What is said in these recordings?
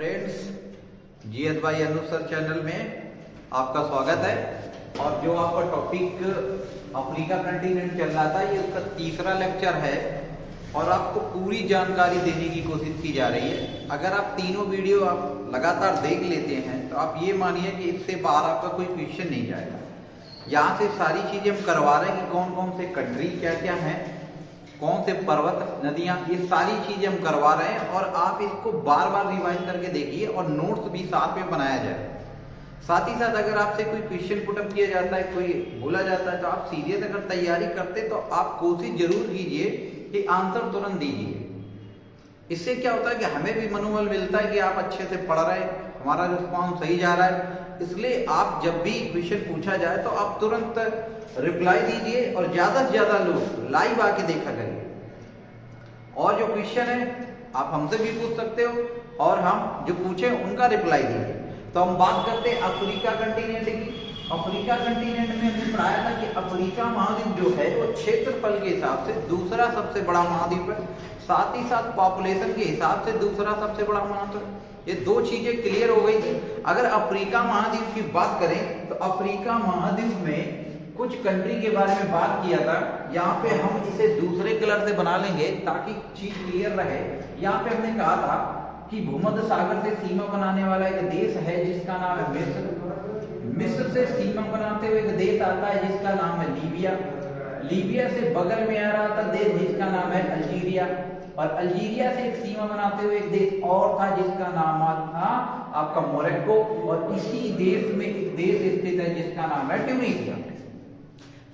Friends, GS भाई अनु sir channel में आपका स्वागत है। और जो आपका टॉपिक अफ्रीका कंटिनेंट चल रहा था, ये उसका तीसरा लेक्चर है और आपको पूरी जानकारी देने की कोशिश की जा रही है। अगर आप तीनों वीडियो आप लगातार देख लेते हैं तो आप ये मानिए कि इससे बाहर आपका कोई क्वेश्चन नहीं जाएगा। यहाँ से सारी चीजें हम करवा रहे हैं कि कौन कौन से कंट्री क्या क्या हैं, कौन से पर्वत नदियां, ये सारी चीजें हम करवा रहे हैं। और आप इसको बार बार रिवाइज करके देखिए और नोट्स भी साथ में बनाया जाए। साथ ही साथ अगर आपसे कोई क्वेश्चन पुटअप किया जाता है, कोई बोला जाता है, तो आप सीरियस अगर तैयारी करते तो आप कोशिश जरूर कीजिए कि आंसर तुरंत दीजिए। इससे क्या होता है कि हमें भी मनोबल मिलता है कि आप अच्छे से पढ़ रहे हैं, हमारा रिस्पॉन्स सही जा रहा है। इसलिए आप जब भी क्वेश्चन पूछा जाए तो आप तुरंत रिप्लाई दीजिए और ज्यादा से ज्यादा लोग लाइव आके देखा करिए। और जो क्वेश्चन है आप हमसे भी पूछ सकते हो और हम जो पूछे उनका रिप्लाई दीजिए। तो हम बात करते हैं अफ्रीका कंटिनेंट की। अफ्रीका कंटिनेंट में हमने पढ़ाया था कि अफ्रीका महाद्वीप जो है वो क्षेत्रफल के हिसाब से दूसरा सबसे बड़ा महाद्वीप है, साथ ही साथ पॉपुलेशन के हिसाब से दूसरा सबसे बड़ा महाद्वीप है। ये दो चीजें क्लियर हो गई थी। अगर अफ्रीका महाद्वीप की बात करें तो अफ्रीका महाद्वीप में कुछ कंट्री के बारे में बात किया था। यहाँ पे हम इसे दूसरे कलर से बना लेंगे ताकि चीज क्लियर रहे। यहाँ पे हमने कहा था कि भूमध्य सागर से सीमा बनाने वाला एक देश है जिसका नाम है मिस्र। मिस्र से सीमा बनाते हुए एक देश आता है जिसका नाम है लीबिया। लीबिया से बगल में आ रहा था देश जिसका नाम है अल्जीरिया। और अल्जीरिया से एक सीमा बनाते हुए एक देश और था जिसका नाम था आपका मोरक्को। और इसी देश में एक देश स्थित है जिसका नाम है ट्यूनीशिया।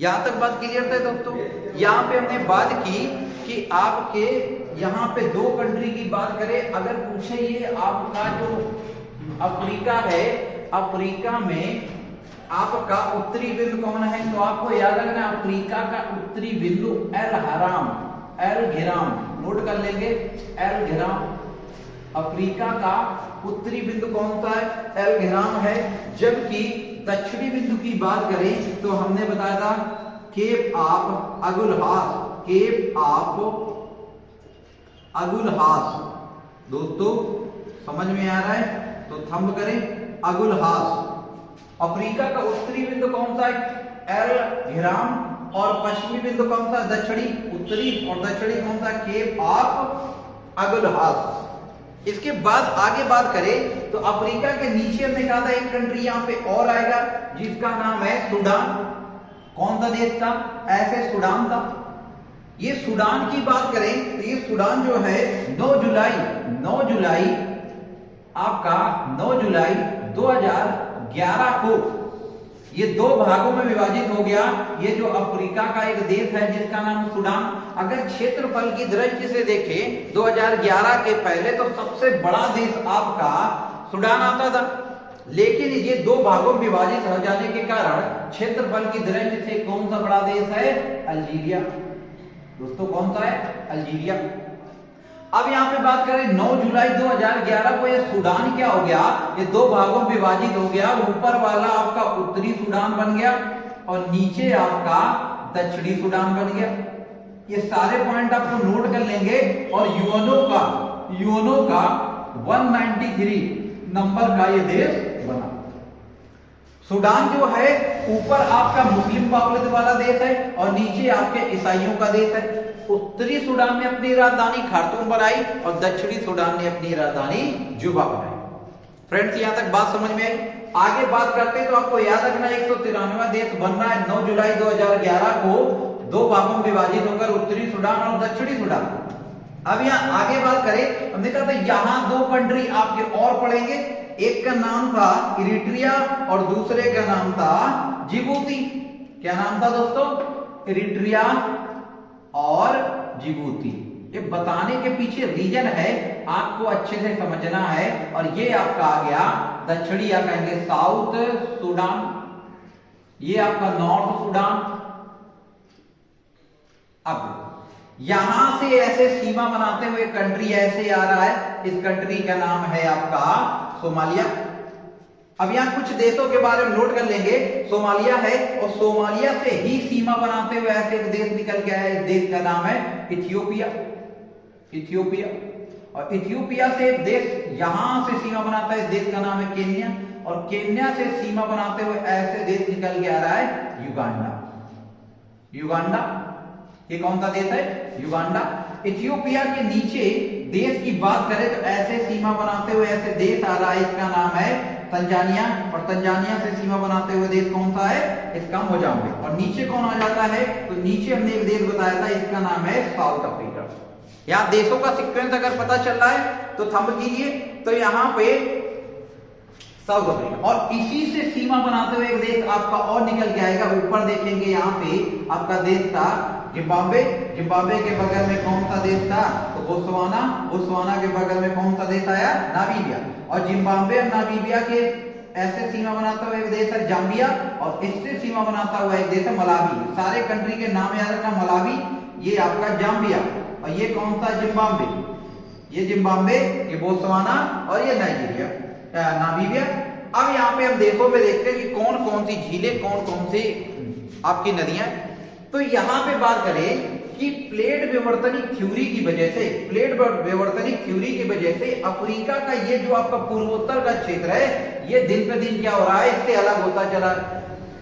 यहां तक बात क्लियर है दोस्तों। यहाँ पे हमने बात की कि आपके यहाँ पे दो कंट्री की बात करें, अगर पूछे ये आपका जो अफ्रीका है, अफ्रीका में आपका उत्तरी बिंदु कौन है, तो आपको याद रखना अफ्रीका का उत्तरी बिंदु एल घेराम नोट कर लेंगे। एल घेराम अफ्रीका का उत्तरी बिंदु कौन सा है, एल घेराम है। जबकि दक्षिणी बिंदु की बात करें तो हमने बताया था Cape of Agulhas. Cape of Agulhas दोस्तों समझ में आ रहा है तो थंब करें अगुलहास। अफ्रीका का उत्तरी बिंदु कौन सा है, एल घेराम। और पश्चिमी बिंदु कौन सा, दक्षिणी। उत्तरी और दक्षिणी कौन सा, केप ऑफ अगुलहास। इसके बाद आगे बात करें तो अफ्रीका के नीचे हमने कहा था एक कंट्री यहाँ पे और आएगा जिसका नाम है सूडान। कौन सा देश था, ऐसे सूडान था। ये सूडान की बात करें तो ये सूडान जो है 9 जुलाई आपका 9 जुलाई 2011 को ये दो भागों में विभाजित हो गया। ये जो अफ्रीका का एक देश है जिसका नाम सूडान। अगर क्षेत्रफल की दृष्टि से देखें 2011 के पहले तो सबसे बड़ा देश आपका सूडान आता था, लेकिन ये दो भागों में विभाजित हो जाने के कारण क्षेत्रफल की दृष्टि से कौन सा बड़ा देश है, अल्जीरिया। दोस्तों कौन सा है, अल्जीरिया। अब यहाँ पे बात करें 9 जुलाई 2011 को ये सूडान क्या हो गया, ये दो भागों में विभाजित हो गया। ऊपर वाला आपका उत्तरी सूडान बन गया और नीचे आपका दक्षिणी सूडान बन गया। ये सारे पॉइंट आपको नोट कर लेंगे। और यूएनओ का 193 नंबर का ये देश बना। सूडान जो है ऊपर आपका मुस्लिम पॉपुलेशन वाला देश है और नीचे आपके ईसाइयों का देश है। उत्तरी सूडान ने अपनी राजधानी खार्तूम बनाई और दक्षिणी सूडान ने अपनी राजधानी जुबा बनाई। फ्रेंड्स यहां तक बात समझ में आई। आगे बात करते हैं तो आपको याद रखना 193वां देश बन रहा है 9 जुलाई 2011 को दो भागों में विभाजित होकर, उत्तरी सूडान और दक्षिणी सूडान। अब यहाँ आगे बात करें, हमने कहा था यहां दो कंट्री आपके और पढ़ेंगे। एक का नाम था इरिट्रिया और दूसरे का नाम था जिबूती। क्या नाम था दोस्तों, इरिट्रिया और जिबूती। ये बताने के पीछे रीजन है, आपको अच्छे से समझना है। और ये आपका आ गया दक्षिणी, या कहेंगे साउथ सूडान। ये आपका नॉर्थ सूडान। अब यहां से ऐसे सीमा बनाते हुए कंट्री ऐसे आ रहा है, इस कंट्री का नाम है आपका सोमालिया। अब यहां कुछ देशों के बारे में नोट कर लेंगे। सोमालिया है और सोमालिया से ही सीमा बनाते हुए ऐसे एक देश निकल के आया, इस देश का नाम है इथियोपिया। और इथियोपिया से एक देश यहां से सीमा बनाता है, इस देश का नाम है केन्या, और केन्या से सीमा बनाते हुए ऐसे देश निकल के आ रहा है युगांडा। युगांडा ये कौन सा देश है? युगांडा। इथियोपिया के नीचे देश की बात करें तो ऐसे सीमा बनाते हुए ऐसे देश आ रहा है, इसका नाम है तंजानिया, और तंजानिया से सीमा बनाते हुए देश कौन सा है? इसका मोजाम्बिक। और नीचे कौन आ जाता है? तो नीचे हमने एक देश बताया था, इसका नाम है साउथ अफ्रीका। यहां देशों का सीक्वेंस अगर पता चल रहा है तो थंब कीजिए, तो यहां पे साउथ अफ्रीका, और इसी से सीमा बनाते हुए एक देश आपका और निकल के आएगा। ऊपर देखेंगे यहाँ पे आपका देश था जिम्बाब्वे, जिम्बाब्वे के बगल में कौन सा देश था? तो बोत्सवाना, बोत्सवाना के बगल में कौन सा देश आया? नामीबिया। और जिम्बाब्वे और नामीबिया के ऐसे सीमा बनाता हुआ एक देश है जाम्बिया, और इससे सीमा बनाता हुआ एक देश है मलावी। सारे कंट्री के नाम याद रखना, मलावी, ये आपका जाम्बिया, और ये कौन सा? जिम्बाब्वे, ये जिम्बाब्वे, ये बोत्सवाना, और ये नाइजीरिया, नामीबिया। अब यहाँ पे हम देशों में देखते हैं कि कौन कौन सी झीलें, कौन कौन सी आपकी नदियां। तो यहाँ पे बात करें कि प्लेट विवर्तनिक थ्योरी की वजह से, प्लेट विवर्तनिक थ्योरी की वजह से अफ्रीका का ये जो आपका पूर्वोत्तर का क्षेत्र है, ये दिन पे दिन क्या हो रहा है? इससे अलग होता चला।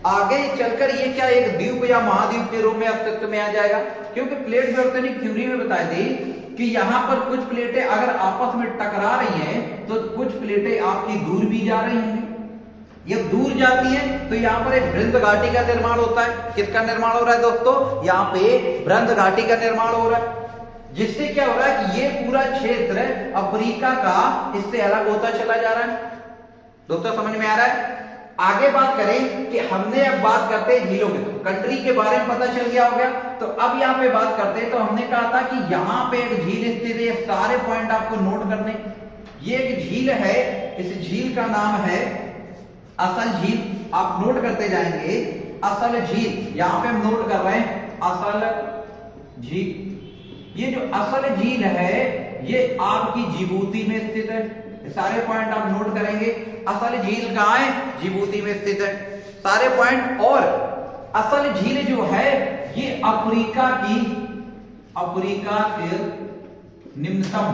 आगे चलकर ये क्या एक द्वीप या महाद्वीप के रूप में अस्तित्व में आ जाएगा, क्योंकि प्लेट विवर्तनिक थ्योरी में बताई थी कि यहाँ पर कुछ प्लेटें अगर आपस में टकरा रही हैं तो कुछ प्लेटें आपकी दूर भी जा रही हैं। ये दूर जाती है तो यहाँ पर एक बृंद घाटी का निर्माण होता है। किसका निर्माण हो रहा है दोस्तों? यहाँ पे बृंद घाटी का निर्माण हो रहा है, जिससे क्या हो रहा है कि ये पूरा क्षेत्र अफ्रीका का इससे अलग होता चला जा रहा है। दोस्तों समझ में आ रहा है? आगे बात करें कि हमने अब बात करते हैं झीलों की, कंट्री के बारे में पता चल गया हो गया। तो अब यहाँ पे बात करते हैं, तो हमने कहा था कि यहाँ पे एक झील स्थित है, सारे पॉइंट आपको नोट करने। ये एक झील है, इस झील का नाम है असल झील, आप नोट करते जाएंगे। असल झील, यहाँ पे हम नोट कर रहे हैं असल झील। ये जो असल झील है ये आपकी जिबूती में स्थित है। सारे पॉइंट आप नोट करेंगे। असल झील कहाँ है? जिबूती में स्थित है, सारे पॉइंट। और असल झील जो है ये अफ्रीका की, अफ्रीका के निम्नतम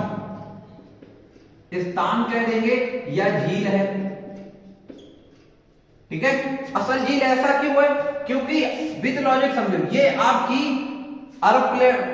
स्थान कह देंगे या झील है, ठीक है। असल झील ऐसा क्यों है? क्योंकि विद लॉजिक समझो, ये आपकी अरब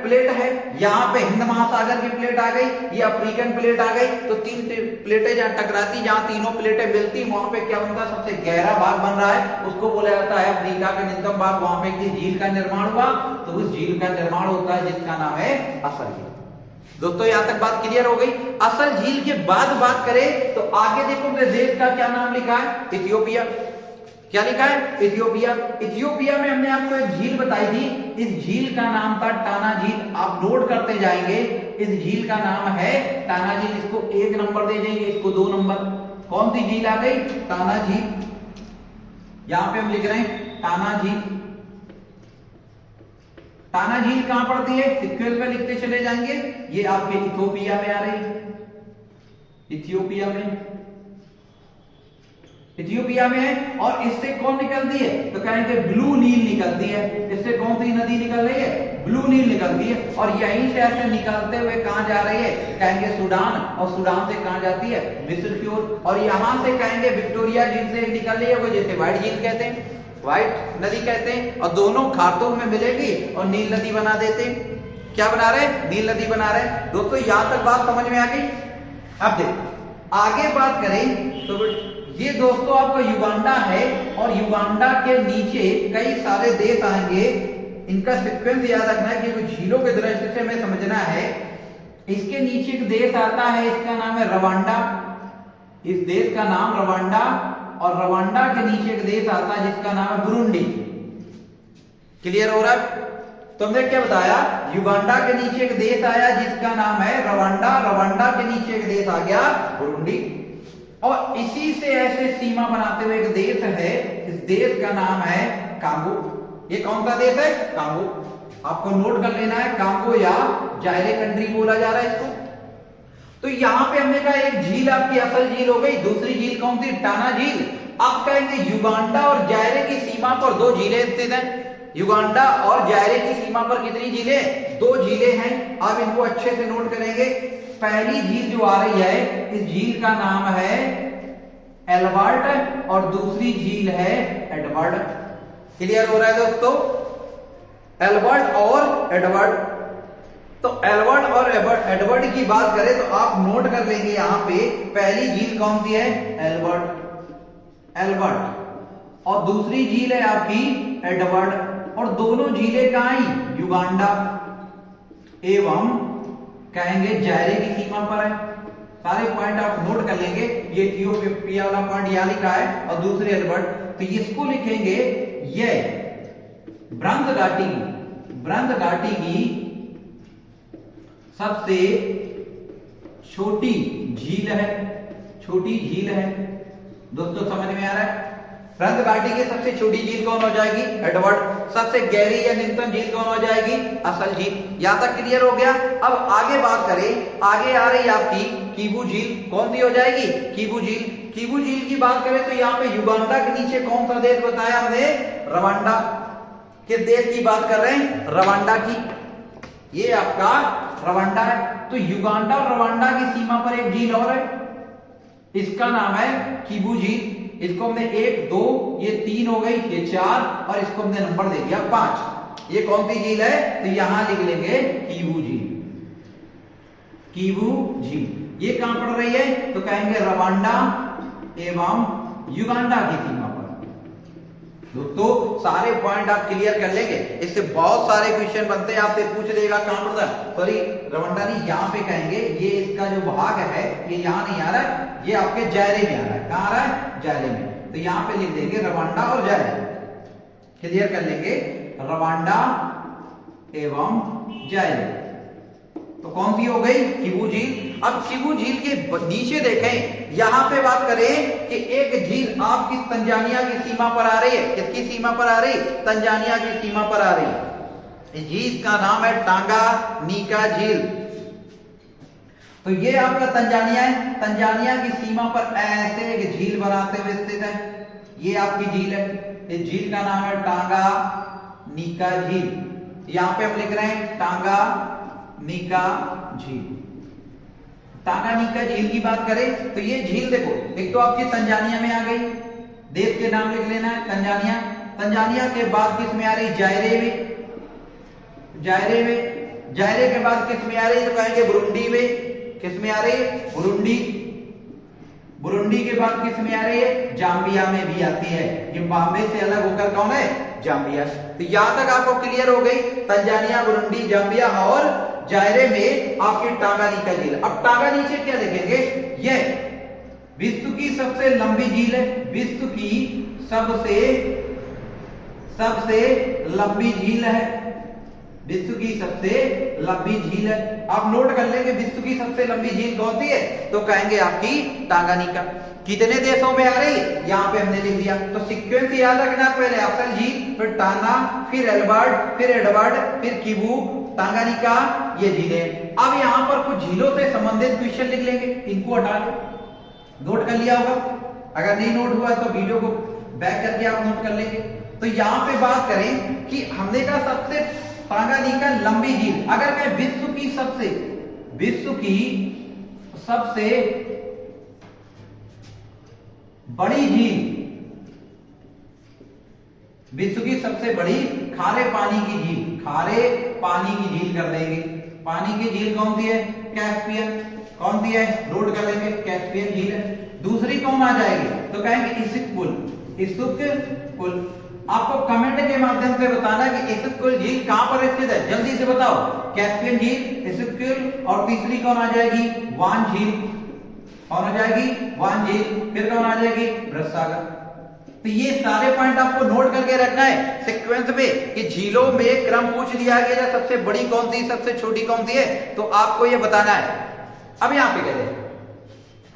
प्लेट है, यहाँ पे हिंद महासागर की प्लेट आ गई, ये अफ्रीकन प्लेट आ गई, तो तीन प्लेटें जहां टकराती, जहां तीनों प्लेटें मिलती, वहां पे क्या बनता है? सबसे गहरा भाग बन रहा है, उसको बोला जाता है अफ्रीका का निम्नतम भाग। वहां पे एक झील का निर्माण हुआ, तो उस झील का निर्माण होता है जिसका नाम है असल झील। दोस्तों यहां तक बात क्लियर हो गई। असल झील के बाद बात करें तो आगे देखो देश का क्या नाम लिखा है? इथियोपिया। क्या लिखा है? इथियोपिया। इथियोपिया में हमने आपको एक झील बताई थी, इस झील का नाम था टाना झील। आप नोट करते जाएंगे, इस झील का नाम है टाना झील। इसको 1 नंबर दे देंगे, इसको 2 नंबर। कौन सी झील आ गई? टाना झील। यहां पे हम लिख रहे हैं टाना झील। टाना झील कहां पड़ती है? सीक्वेंस में लिखते चले जाएंगे। ये आपके इथियोपिया में आ रही, इथियोपिया में, इथियोपिया में है। और इससे कौन निकलती है? तो कहेंगे ब्लू नील निकलती है। इससे कौन सी नदी निकल रही है? ब्लू नील निकलती है। और यहीं से ऐसे निकलते हुए कहां जा रही है? कहेंगे सूडान। और सूडान से कहां जाती है? मिस्र की ओर। और यहां से कहेंगे विक्टोरिया झील से निकल रही है, वो जैसे व्हाइट झील कहते हैं, व्हाइट नदी कहते हैं। और दोनों खार्तूम में मिलेगी और नील नदी बना देते हैं। क्या बना रहे? नील नदी बना रहे। दोस्तों यहां तक बात समझ में आ गई। अब देखो आगे बात करें तो ये दोस्तों आपका युगांडा है, और युगांडा के नीचे कई सारे देश आएंगे। इनका सीक्वेंस याद रखना है कि झीलों के दृष्टि से हमें समझना है। इसके नीचे एक देश आता है, इसका नाम है रवांडा। इस देश का नाम रवांडा, और रवांडा के नीचे एक देश आता है जिसका नाम है बुरुंडी। क्लियर हो रहा है? तो हमने क्या बताया? युगांडा के नीचे एक देश आया जिसका नाम है रवांडा, रवांडा के नीचे एक देश आ गया बुरुंडी, और इसी से ऐसे सीमा बनाते हुए एक देश है, इस देश का नाम है कांगो। ये कौन सा देश है? कांगो। आपको नोट कर लेना है, कांगो या जायरे कंट्री बोला जा रहा है इसको। तो यहां पे हमने कहा एक झील आपकी असल झील हो गई, दूसरी झील कौन सी? टाना झील। आप कहेंगे युगांडा और जायरे की सीमा पर 2 झीलें स्थित हैं। युगांडा और जायरे की सीमा पर कितनी झीलें? 2 झीलें हैं। आप इनको अच्छे से नोट करेंगे। पहली झील जो आ रही है इस झील का नाम है एल्बर्ट और दूसरी झील है एडवर्ड। क्लियर हो रहा है दोस्तों? एल्बर्ट और एडवर्ड। तो एल्बर्ट और एडवर्ड की बात करें तो आप नोट कर लेंगे यहां पे पहली झील कौन सी है? एल्बर्ट और दूसरी झील है आपकी एडवर्ड और दोनों झीलें कहां आई? युगांडा एवं कहेंगे जायरे की सीमा पर है। सारे पॉइंट आप नोट कर लेंगे। ये इथियोपिया वाला पॉइंट यहां लिखा है और दूसरे एल्बर्ट, तो इसको लिखेंगे ये ब्रंज घाटी की सबसे छोटी झील है। दोस्तों समझ में आ रहा है? ब्रंज घाटी की सबसे छोटी झील कौन हो जाएगी? एडवर्ड। सबसे गहरी या निम्नतम झील कौन हो जाएगी? असल झील। यहां तक क्लियर हो गया। अब आगे बात करें, आगे आ रही आपकी किबू झील। कौन सी हो जाएगी? किबू झील की बात करें तो यहाँ पे युगांडा के नीचे कौन सा देश बताया हमने? रवांडा। किस देश की बात कर रहे हैं? रवांडा की। ये आपका रवांडा है। तो युगांडा और रवांडा की सीमा पर एक झील और है, इसका नाम है किबू झील। इसको हमने 1 2 ये 3 हो गई, ये 4 और इसको हमने नंबर दे दिया 5। ये कौन सी झील है? तो यहां लिख लेंगे किबू झील। ये कहां पड़ रही है? तो कहेंगे रवांडा एवं युगांडा की सीमा पर। दोस्तों सारे पॉइंट आप क्लियर कर लेंगे। इससे बहुत सारे क्वेश्चन बनते हैं, आपसे पूछ लेगा कहां पड़ता है। सॉरी रवांडा नहीं, यहां पे कहेंगे ये इसका जो भाग है ये यहां नहीं आ रहा है, ये आपके जायरे में आ रहा है। कहां आ रहा है? जायरे में। तो यहां पे लिख देंगे रवांडा और जायरे। क्लियर कर लेंगे रवांडा एवं जायरे। तो कौन सी हो गई? किबू झील। अब किबू झील के नीचे देखें, यहां पे बात करें कि एक झील आपकी तंजानिया की सीमा पर आ रही है। किसकी सीमा पर आ रही? तंजानिया की सीमा पर आ रही है। झील का नाम है टांगानिका झील। तो ये आपका तंजानिया है। तंजानिया की सीमा पर ऐसे एक झील बनाते हुए स्थित है। ये आपकी झील है। इस झील का नाम है टांगानिका झील। यहां पे हम लिख रहे हैं टांगानिका झील। टांगानिका झील की बात करें तो ये झील देखो, एक तो आपकी तंजानिया में आ गई, देश के नाम लिख लेना है तंजानिया। तंजानिया के बाद किस में आ रही? जायरे में। जायरे के बाद किस में आ रही? तो कहेंगे बुरुंडी में। किस में आ रही है? बुरुंडी के बाद किस में आ रही है? जाम्बिया में भी आती है। जिम्बाब्वे से अलग होकर कौन है? जाम्बिया। तो यहां तक आपको क्लियर हो गई। तंजानिया, बुरुंडी, जाम्बिया और जायरे में आपकी टांगानिका झील। अब टांगा नीचे क्या देखेंगे? यह विश्व की सबसे लंबी झील है। विश्व की सबसे लंबी झील है। विश्व की सबसे लंबी झील है। आप नोट कर लेंगे विश्व की सबसे लंबी झील कौन सी है? तो कहेंगे आपकी टांगानिका। कितने देशों में आ रही है? यहां पे हमने लिख दिया। तो सीक्वेंस याद रखना, पहले असल झील, फिर टाना, फिर एल्बर्ट, फिर एडवर्ड, फिर किबू, टांगानिका, ये झीलें। अब यहां पर कुछ झीलों से संबंधित क्वेश्चन लिख लेंगे, इनको हटा लो। नोट कर लिया होगा? अगर नहीं नोट हुआ तो वीडियो को बैक करके आप नोट कर लेंगे। तो यहां पे बात करें कि हमने कहा सबसे टांगानिका लंबी झील। अगर मैं विश्व की सबसे बड़ी झील, विश्व की सबसे बड़ी खारे पानी की झील कर देंगे। पानी की झील कौन सी है? कैस्पियन। कौन सी है? नोट कर लेंगे, कैस्पियन झील है। दूसरी कौन आ जाएगी? तो कहेंगे इसिक-कुल। आपको कमेंट के माध्यम से बताना कि इसिक-कुल झील कहां पर स्थित है, जल्दी से बताओ। कैस्पियन झील, इसिक-कुल और तीसरी कौन आ जाएगी? वान झील। कौन आ जाएगी? वान झील। फिर कौन आ जाएगी? वृषसागर। तो ये सारे पॉइंट आपको नोट करके रखना है सीक्वेंस में कि झीलों में क्रम पूछ लिया गया, सबसे बड़ी कौन सी, सबसे छोटी कौन सी है, तो आपको ये बताना है। अब यहां पे कहते हैं,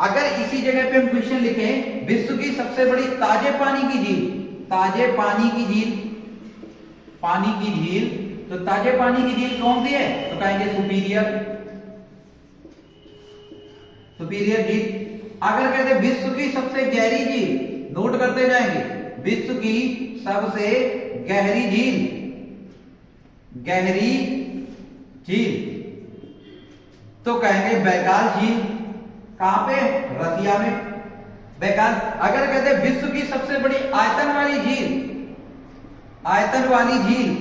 अगर इसी जगह पे हम क्वेश्चन लिखें विश्व की सबसे बड़ी ताजे पानी की झील, तो ताजे पानी की झील कौन सी है? तो कहेंगे सुपीरियर झील। अगर कहते विश्व की सबसे गहरी झील, नोट करते जाएंगे, विश्व की सबसे गहरी झील तो कहेंगे बैकाल झील। कहां पे? रसिया में बैकाल। अगर कहते हैं विश्व की सबसे बड़ी आयतन वाली झील, आयतन वाली झील,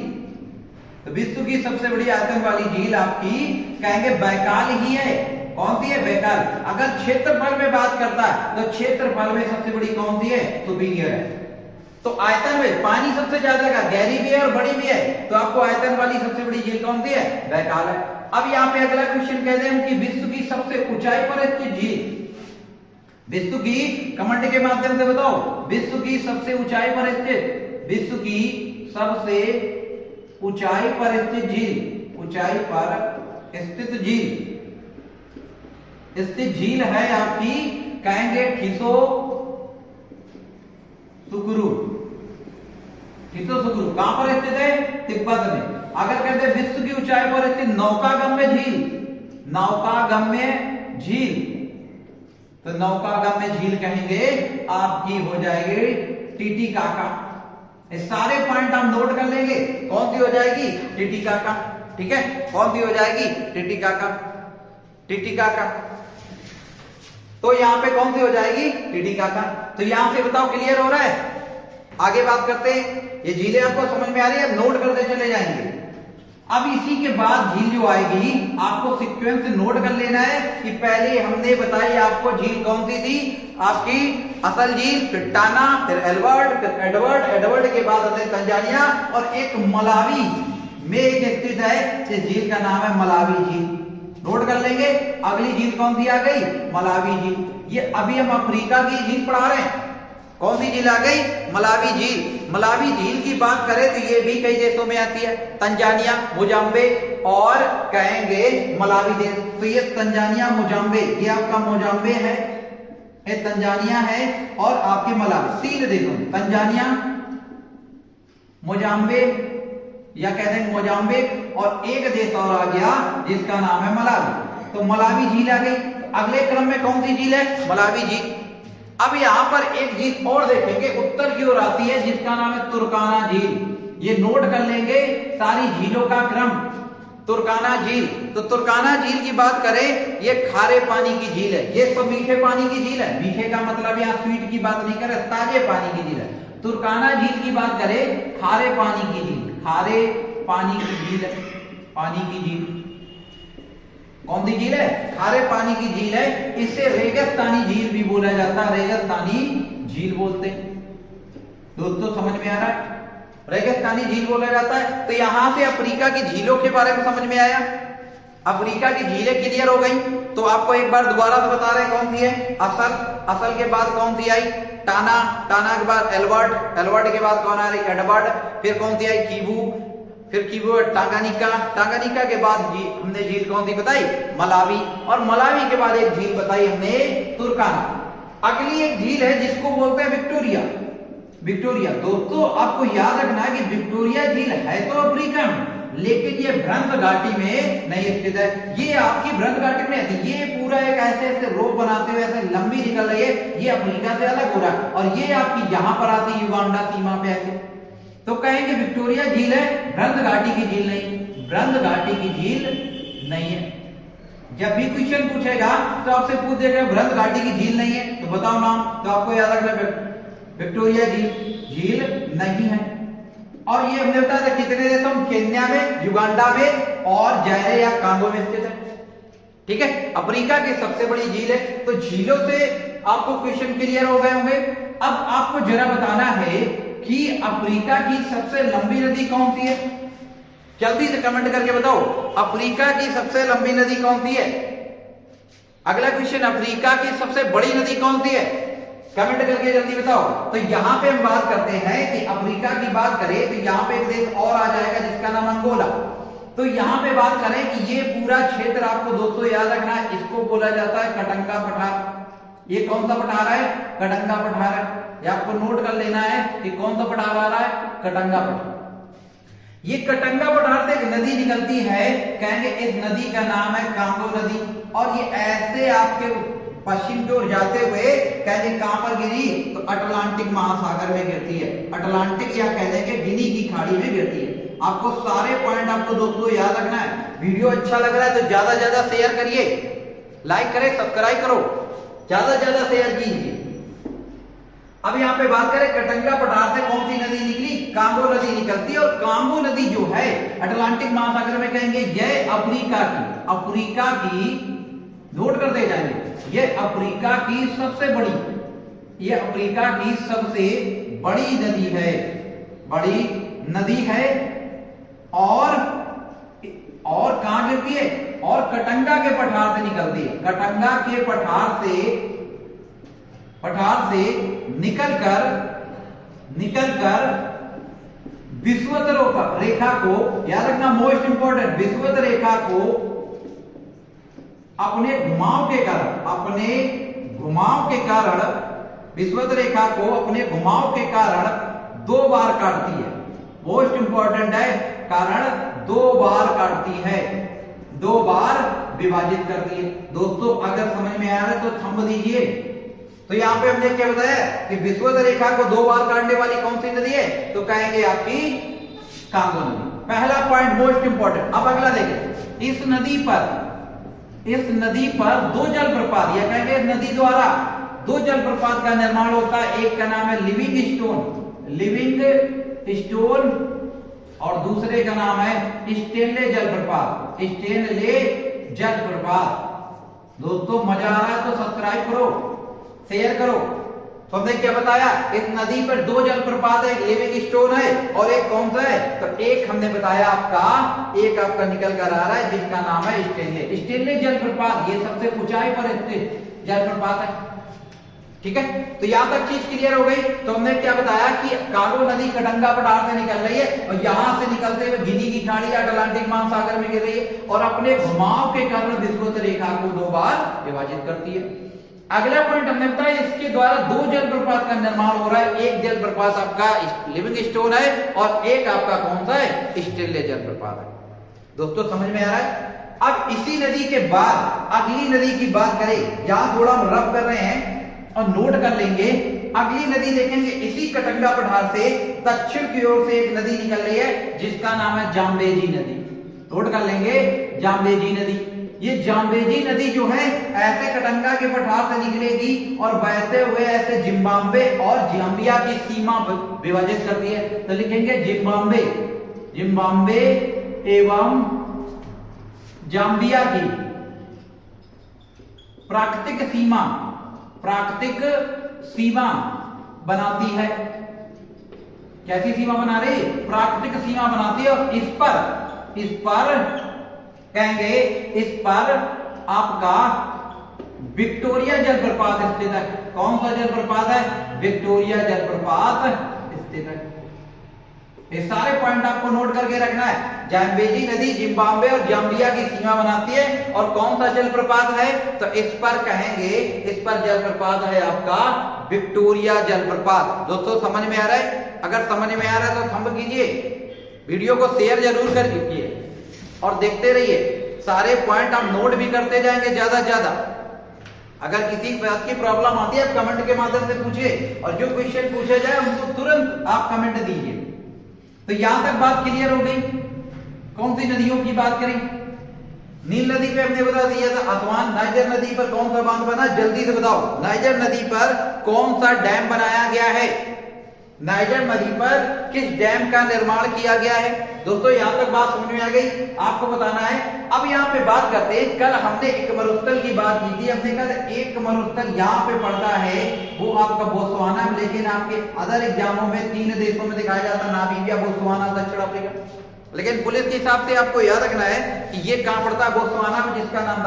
तो विश्व की सबसे बड़ी आयतन वाली झील आपकी कहेंगे बैकाल ही है। कौन सी है? बैकाल। अगर क्षेत्रफल में बात करता है तो क्षेत्रफल में सबसे बड़ी कौन सी है? सुपीरियर है। तो आयतन में पानी सबसे ज्यादा का, गहरी भी है और बड़ी भी है, तो आपको आयतन वाली सबसे बड़ी झील कौन सी है? बैकाल है। अब यहाँ पे अगला क्वेश्चन कहते हैं कि विश्व की सबसे ऊंचाई पर स्थित झील, विश्व की, कमेंट के माध्यम से बताओ, विश्व की सबसे ऊंचाई पर स्थित, विश्व की सबसे ऊंचाई पर स्थित झील, ऊंचाई पर स्थित झील, स्थित झील है आपकी कहेंगे ठिसो सुकुरु। ठिसो सुकुरु कहां पर स्थित है? तिब्बत में। अगर कहते हैं विश्व की ऊंचाई पर स्थित नौकागम्य झील, नौकागम्य झील, तो नौकागम्य झील कहेंगे आपकी हो जाएगी टीटीकाका। इस सारे पॉइंट आप नोट कर लेंगे। कौन सी हो जाएगी? टीटीकाका। ठीक है, कौन सी हो जाएगी? Titicaca, Titicaca. तो यहां पे कौन सी हो जाएगी? टीटीकाका। तो यहां से बताओ क्लियर हो रहा है? आगे बात करते हैं। ये झीलें आपको समझ में आ रही है? नोट करते चले जाएंगे। अब इसी के बाद झील जो आएगी आपको सीक्वेंस नोट कर लेना है कि पहले हमने बताई आपको झील कौन सी थी? आपकी असल झील, फिर टाना, फिर एल्बर्ट, फिर एडवर्ड, एडवर्ड के बाद आते तंजानिया, और एक मलावी में एक स्थित है, इस झील का नाम है मलावी झील। नोट कर लेंगे। अगली झील कौन सी आ गई? मलावी झील। ये अभी हम अफ्रीका की झील पढ़ा रहे हैं। कौन सी झील आ गई? मलावी झील। मलावी झील की बात करें तो ये भी कई देशों में आती है, तंजानिया, मोजाम्बिक और कहेंगे मलावी देश। तो ये तंजानिया, मोजाम्बिक, ये आपका मोजाम्बिक है, ये तंजानिया है, और आपके मलावी, 3 देशों में, तंजानिया, मोजाम्बिक या कहते हैं मोजाम्बिक, और एक देश और आ गया जिसका नाम है मलावी। तो मलावी झील आ गई। अगले क्रम में कौन सी झील है? मलावी झील। अब यहां पर एक झील और देखेंगे उत्तर की ओर आती है जिसका नाम है तुर्काना झील। ये नोट कर लेंगे सारी झीलों का क्रम। तुर्काना झील, तो तुर्काना झील की बात करें, ये खारे पानी की झील है। ये सब मीठे पानी की झील है। मीठे का मतलब यहाँ स्वीट की बात नहीं कर रहे, ताजे पानी की झील है। तुर्काना झील की बात करें, खारे पानी की झील, खारे पानी की झील है। पानी की झील कौन सी झील है? खारे पानी की झील है। इसे रेगिस्तानी झील भी बोला जाता है, रेगिस्तानी झील बोलते हैं। दोस्तों समझ में आ रहा है? रेगिस्तानी झील बोला जाता है। तो यहां से अफ्रीका की झीलों के बारे में समझ में आया। अफ्रीका की झीलें क्लियर हो गई। तो आपको एक बार दोबारा से बता रहे हैं कौन सी है? असल, असल के बाद कौन सी आई? टाना, टाना के बाद एल्बर्ट, एल्बर्ट के बाद कौन आ रही? एडवर्ड, फिर कौन सी आई? कीबू, फिर कीबू, टांगानिका, टांगानिका के बाद हमने झील कौन सी बताई? मलावी, और मलावी के बाद एक झील बताई हमने तुर्काना। अगली एक झील है जिसको बोलते हैं विक्टोरिया। विक्टोरिया, दोस्तों आपको याद रखना है कि विक्टोरिया झील है तो अफ्रीका में, लेकिन ये भ्रंश घाटी में नहीं स्थित है। ये आपकी भ्रंश घाटी में है। ये पूरा एक ऐसे ऐसे रोप बनाते हुए ऐसे लंबी निकल रही है, ये अफ्रीका से अलग हो रहा है, और ये आपकी यहां पर आती है युगांडा सीमा पे ऐसे। तो कहेंगे विक्टोरिया झील है, भ्रंश घाटी की झील नहीं, भ्रंश घाटी की झील नहीं है। जब भी क्वेश्चन पूछेगा तो आपसे पूछ देगा भ्रंश घाटी की झील नहीं है तो बताओ नाम, तो आपको याद रखना विक्टोरिया झील नहीं है। और ये हमने बताया था कितने देशों में? केन्या में, युगांडा में और जायरे या कांगो में स्थित है। ठीक है, अफ्रीका की सबसे बड़ी झील है। तो झीलों से आपको क्वेश्चन क्लियर हो गए होंगे। अब आपको जरा बताना है कि अफ्रीका की सबसे लंबी नदी कौन सी है? जल्दी से कमेंट करके बताओ, अफ्रीका की सबसे लंबी नदी कौन सी है? अगला क्वेश्चन, अफ्रीका की सबसे बड़ी नदी कौन सी है? कमेंट करके जल्दी बताओ। तो यहां पे हम बात करते हैं कि अफ्रीका की बात करें तो यहां पे एक देश और आ जाएगा जिसका नाम अंगोला। तो यहां पे बात करें कि ये पूरा क्षेत्र आपको दोस्तों याद रखना है, इसको बोला जाता है कटंगा पठार। ये कौन सा पठार है? कटंगा पठार है। ये आपको नोट कर लेना है कि कौन सा पठार आ रहा है? कटंगा पठार। ये कटंगा पठार से एक नदी निकलती है, कहेंगे इस नदी का नाम है कांगो नदी, और ये ऐसे आपके पश्चिम की ओर जाते हुए कहेंगे कहां पर गिरी? तो अटलांटिक महासागर में गिरती है। अटलांटिक या कह देंगे गिनी की खाड़ी में गिरती है। आपको सारे पॉइंट आपको दोस्तों याद रखना है। वीडियो अच्छा लग रहा है तो ज्यादा ज्यादा शेयर करिए, लाइक करें, सब्सक्राइब करो, ज्यादा ज्यादा शेयर कीजिए। अब यहाँ पे बात करें कटंगा पठार से कौन सी नदी निकली, कांगो नदी निकलती है। और कांगो नदी जो है अटलांटिक महासागर में कहेंगे यह अफ्रीका की नोट करते जाएंगे, यह अफ्रीका की सबसे बड़ी नदी है, और कहां गिरती है, और कटंगा के पठार से निकलती है। कटंगा के पठार से निकलकर विषुवत रेखा को, याद रखना मोस्ट इंपॉर्टेंट, विषुवत रेखा को अपने घुमाव के कारण 2 बार काटती है। मोस्ट इंपॉर्टेंट है, कारण 2 बार काटती है, 2 बार विभाजित करती है। दोस्तों अगर समझ में आ रहा है तो थंब दीजिए। तो यहां पे हमने क्या बताया कि विषुवत रेखा को 2 बार काटने वाली कौन सी नदी है, तो कहेंगे आपकी कांगो नदी। पहला पॉइंट मोस्ट इंपॉर्टेंट। अब अगला देखें, इस नदी पर 2 जलप्रपात, या कहेंगे नदी द्वारा 2 जलप्रपात का निर्माण होता है। एक का नाम है लिविंग स्टोन और दूसरे का नाम है स्टेनले जलप्रपात। दोस्तों मजा आ रहा है तो सब्सक्राइब करो, शेयर करो। तो हमने क्या बताया, इस नदी पर 2 जलप्रपात है, लिविंग स्टोन है और एक कौन सा है, तो एक हमने बताया आपका निकल कर आ रहा है जिसका नाम है स्टेनले जलप्रपात। ये सबसे ऊंचाई पर स्थित जलप्रपात है। ठीक है, तो यहां तक चीज क्लियर हो गई। तो हमने क्या बताया कि कांगो नदी कटंगा पठार से निकल रही है और यहां से निकलते हुए गिनी की खाड़ी अटलांटिक महासागर में गिर रही है और अपने घुमाव के कारण विषुवत रेखा को 2 बार विभाजित करती है। अगला पॉइंट हमने बताया, इसके द्वारा 2 जलप्रपात का निर्माण हो रहा है। एक जलप्रपात आपका लिविंग स्टोन है और एक आपका कौन सा है, स्टेनले जलप्रपात है। दोस्तों समझ में आ रहा है। अब इसी नदी के बाद अगली नदी की बात करें, यहां थोड़ा हम रब कर रहे हैं और नोट कर लेंगे। अगली नदी देखेंगे, इसी कटंगा पठार से दक्षिण की ओर से एक नदी निकल रही है जिसका नाम है जाम्बेजी नदी। नोट कर लेंगे, जाम्बेजी नदी। ये जाम्बेजी नदी जो है ऐसे कटंगा के पठार से निकलेगी और बहते हुए ऐसे जिम्बाब्वे और जाम्बिया की सीमा विभाजित करती है। तो लिखेंगे जिम्बाब्वे एवं जाम्बिया की प्राकृतिक सीमा बनाती है। कैसी सीमा बना रही, प्राकृतिक सीमा बनाती है। और इस पर आपका विक्टोरिया जलप्रपात स्थित है। कौन सा जलप्रपात है, विक्टोरिया जलप्रपात स्थित है। ये सारे पॉइंट आपको नोट करके रखना है। जाम्बेजी नदी जिम्बाब्वे और जाम्बिया की सीमा बनाती है और कौन सा जलप्रपात है, तो इस पर जलप्रपात है आपका विक्टोरिया जलप्रपात। दोस्तों समझ में आ रहा है? अगर समझ में आ रहा है तो थंब कीजिए, वीडियो को शेयर जरूर कर दीजिए और देखते रहिए। सारे पॉइंट आप नोट भी करते जाएंगे ज्यादा से ज्यादा। अगर किसी बात की प्रॉब्लम आती है आप कमेंट के माध्यम से पूछिए और जो क्वेश्चन पूछे जाए उनको तुरंत आप कमेंट दीजिए। तो यहां तक बात क्लियर हो गई। कौन सी नदियों की बात करें, नील नदी पे हमने बता दिया था आसमान। नाइजर नदी पर कौन सा बांध बना, जल्दी से बताओ। नाइजर नदी पर कौन सा डैम बनाया गया है, नाइजर नदी पर किस डैम का निर्माण किया गया है। दोस्तों यहां तक बात समझ में आ गई, आपको बताना है। अब यहाँ पे बात करते हैं, कल हमने एक मरुस्थल की बात की थी। हमने कहा एक मरुस्थल यहाँ पे पड़ता है, वो आपका बोत्सवाना में, लेकिन आपके अदर एग्जामों में 3 देशों में दिखाया जाता है, नामीबिया, बोत्सवाना, दक्षिण अफ्रीका। लेकिन पुलिस के हिसाब से आपको याद रखना है कि ये कहां पड़ता है, बोत्सवाना में, जिसका नाम था